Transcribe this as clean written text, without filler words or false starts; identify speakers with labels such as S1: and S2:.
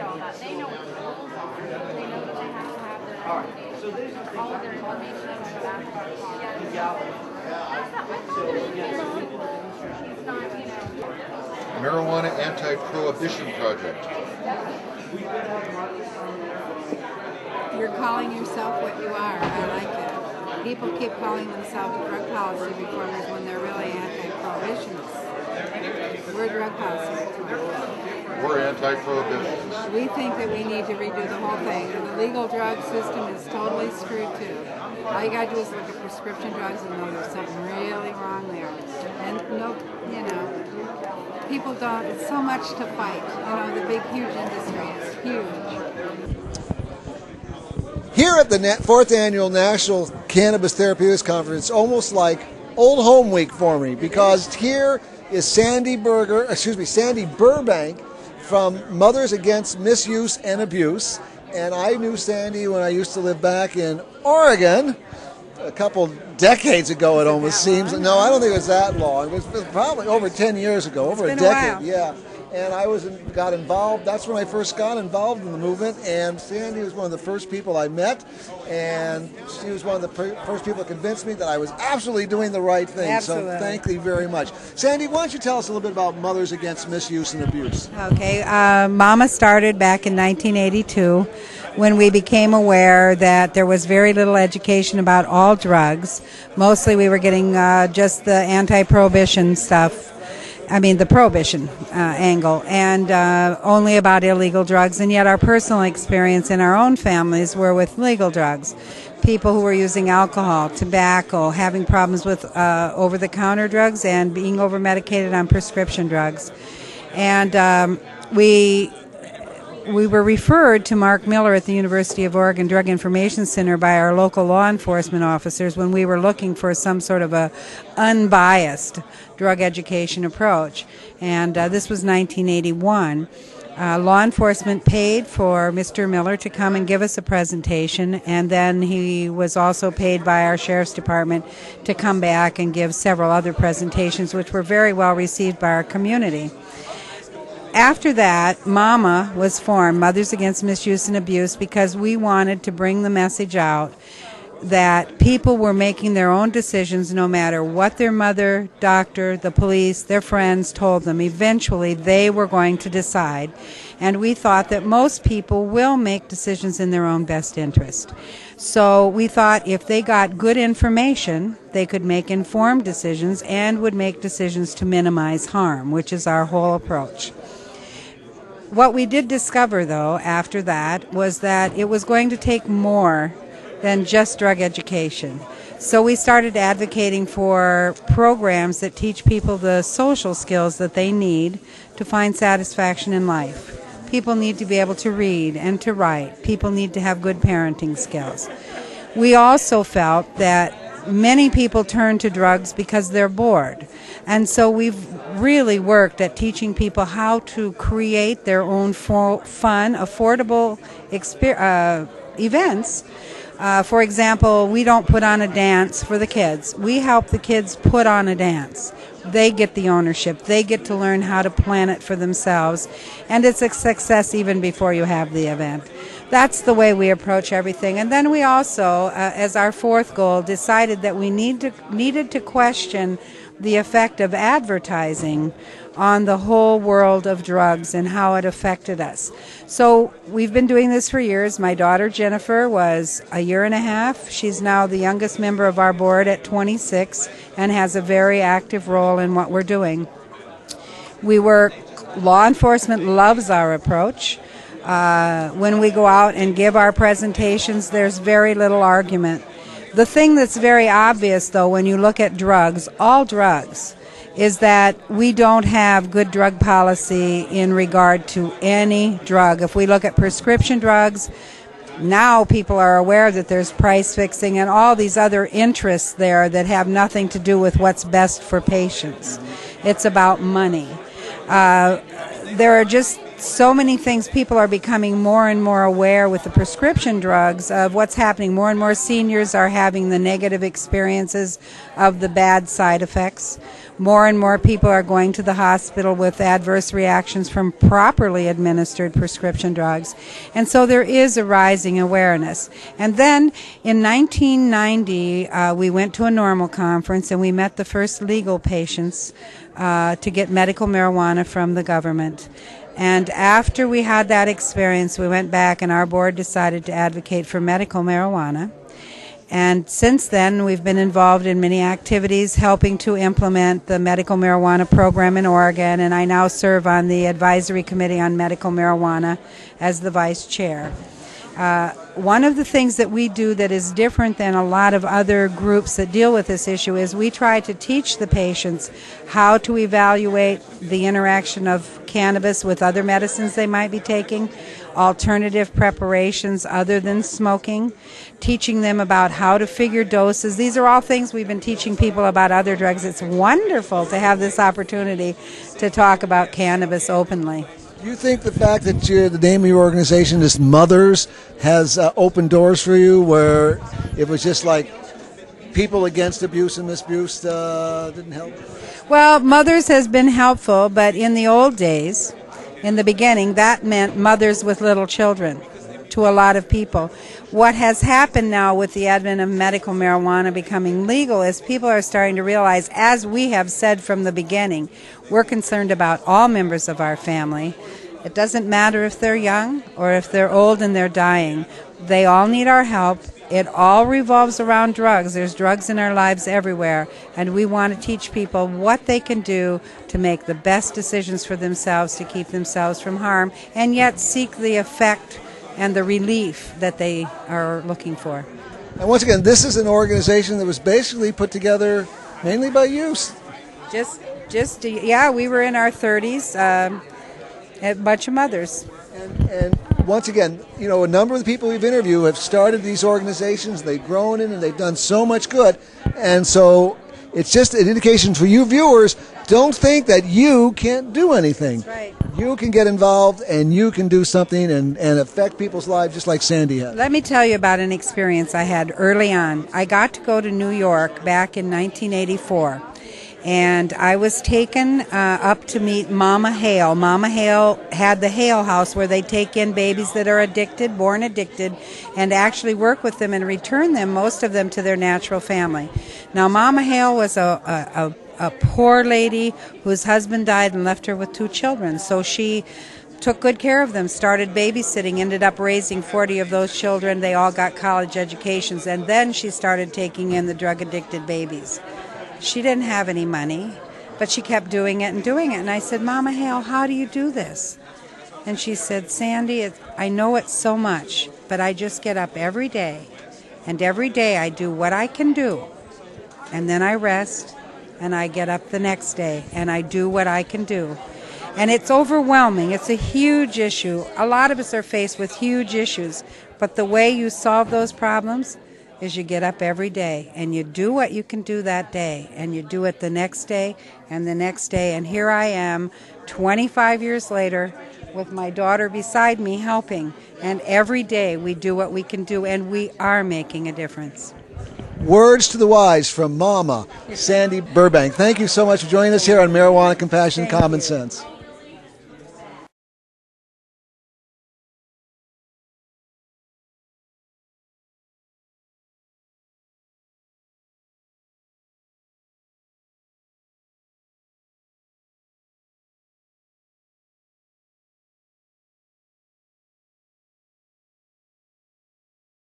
S1: all that. They know what the rules are. They know that they have to have their all of their information on the back of our car. She's not,
S2: Marijuana Anti-Prohibition Project.
S3: You're calling yourself what you are. I like that. People keep calling themselves drug policy reformers when they're really anti-prohibitionists. We're drug policy reformers.
S2: We're anti-prohibitionists.
S3: We think that we need to redo the whole thing. The legal drug system is totally screwed too. All you gotta do is look at prescription drugs and know there's something really wrong there. And no, people don't. It's so much to fight. The big, huge industry is huge.
S4: Here at the 4th Annual National Cannabis Therapeutics Conference, it's almost like old home week for me, because here is Sandy Burbank from Mothers Against Misuse and Abuse. And I knew Sandy when I used to live back in Oregon a couple decades ago, it almost seems. No, I don't think it was that long. It was probably over 10 years ago, over a decade. Yeah. And I got involved. That's when I first got involved in the movement. And Sandy was one of the first people I met. And she was one of the first people that convinced me that I was absolutely doing the right thing.
S3: Absolutely.
S4: So thank you very much. Sandy, why don't you tell us a little bit about Mothers Against Misuse and Abuse?
S5: Okay. Mama started back in 1982 when we became aware that there was very little education about all drugs. Mostly we were getting just the anti-prohibition stuff. The prohibition angle, and only about illegal drugs, and yet our personal experience in our own families were with legal drugs. People who were using alcohol, tobacco, having problems with over-the-counter drugs, and being over-medicated on prescription drugs. And we were referred to Mark Miller at the University of Oregon Drug Information Center by our local law enforcement officers when we were looking for some sort of a unbiased drug education approach. And this was 1981. Law enforcement paid for Mr. Miller to come and give us a presentation, and then he was also paid by our Sheriff's Department to come back and give several other presentations, which were very well received by our community. After that, MAMA was formed, Mothers Against Misuse and Abuse, because we wanted to bring the message out that people were making their own decisions no matter what their mother, doctor, the police, their friends told them. Eventually, they were going to decide. And we thought that most people will make decisions in their own best interest. So we thought if they got good information, they could make informed decisions and would make decisions to minimize harm, which is our whole approach. What we did discover, though, after that, was that it was going to take more than just drug education. So we started advocating for programs that teach people the social skills that they need to find satisfaction in life. People need to be able to read and to write. People need to have good parenting skills. We also felt that many people turn to drugs because they're bored. And so we've really worked at teaching people how to create their own fun, affordable events. For example, we don't put on a dance for the kids. We help the kids put on a dance. They get the ownership. They get to learn how to plan it for themselves. And it's a success even before you have the event. That's the way we approach everything. And then we also, as our fourth goal, decided that we needed to question the effect of advertising on the whole world of drugs and how it affected us. So we've been doing this for years. My daughter Jennifer was a year and a half. She's now the youngest member of our board at 26 and has a very active role in what we're doing. Law enforcement loves our approach. When we go out and give our presentations, there's very little argument. The thing that's very obvious, though, when you look at drugs, all drugs, is that we don't have good drug policy in regard to any drug. If we look at prescription drugs, now people are aware that there's price fixing and all these other interests there that have nothing to do with what's best for patients. It's about money. There are just so many things. People are becoming more and more aware with the prescription drugs of what's happening. More and more seniors are having the negative experiences of the bad side effects. More and more people are going to the hospital with adverse reactions from properly administered prescription drugs. And so there is a rising awareness. And then in 1990, we went to a normal conference and we met the first legal patients to get medical marijuana from the government. And after we had that experience, we went back and our board decided to advocate for medical marijuana. And since then, we've been involved in many activities helping to implement the medical marijuana program in Oregon, and I now serve on the advisory committee on medical marijuana as the vice chair. One of the things that we do that is different than a lot of other groups that deal with this issue is we try to teach the patients how to evaluate the interaction of cannabis with other medicines they might be taking, alternative preparations other than smoking, teaching them about how to figure doses. These are all things we've been teaching people about other drugs. It's wonderful to have this opportunity to talk about cannabis openly.
S4: Do you think the fact that the name of your organization is Mothers has opened doors for you where it was just like people against abuse and misuse didn't help?
S5: Well, Mothers has been helpful, but in the old days, in the beginning, that meant mothers with little children to a lot of people. What has happened now with the advent of medical marijuana becoming legal is people are starting to realize, as we have said from the beginning, we're concerned about all members of our family. It doesn't matter if they're young or if they're old and they're dying. They all need our help. It all revolves around drugs. There's drugs in our lives everywhere, and we want to teach people what they can do to make the best decisions for themselves to keep themselves from harm, and yet seek the effect and the relief that they are looking for.
S4: And once again, this is an organization that was basically put together mainly by youth.
S5: Yeah, we were in our 30s, a bunch of mothers.
S4: And once again, you know, a number of the people we've interviewed have started these organizations, they've grown in, and they've done so much good. And so it's just an indication for you viewers, don't think that you can't do anything.
S5: That's right.
S4: You can get involved and you can do something and affect people's lives just like Sandy had.
S5: Let me tell you about an experience I had early on. I got to go to New York back in 1984. And I was taken up to meet Mama Hale. Mama Hale had the Hale House where they take in babies that are addicted, born addicted, and actually work with them and return them, most of them, to their natural family. Now, Mama Hale was a poor lady whose husband died and left her with 2 children. So she took good care of them, started babysitting, ended up raising 40 of those children. They all got college educations. And then she started taking in the drug-addicted babies. She didn't have any money, but she kept doing it and doing it. And I said, Mama Hale, how do you do this? And she said, Sandy, I know it's so much, but I just get up every day, and every day I do what I can do. And then I rest, and I get up the next day, and I do what I can do. And it's overwhelming. It's a huge issue. A lot of us are faced with huge issues, but the way you solve those problems is you get up every day and you do what you can do that day, and you do it the next day and the next day. And here I am 25 years later with my daughter beside me helping, and every day we do what we can do, and we are making a difference.
S4: Words to the wise from Mama Sandy Burbank. Thank you so much for joining us here on Marijuana Compassion Common Sense.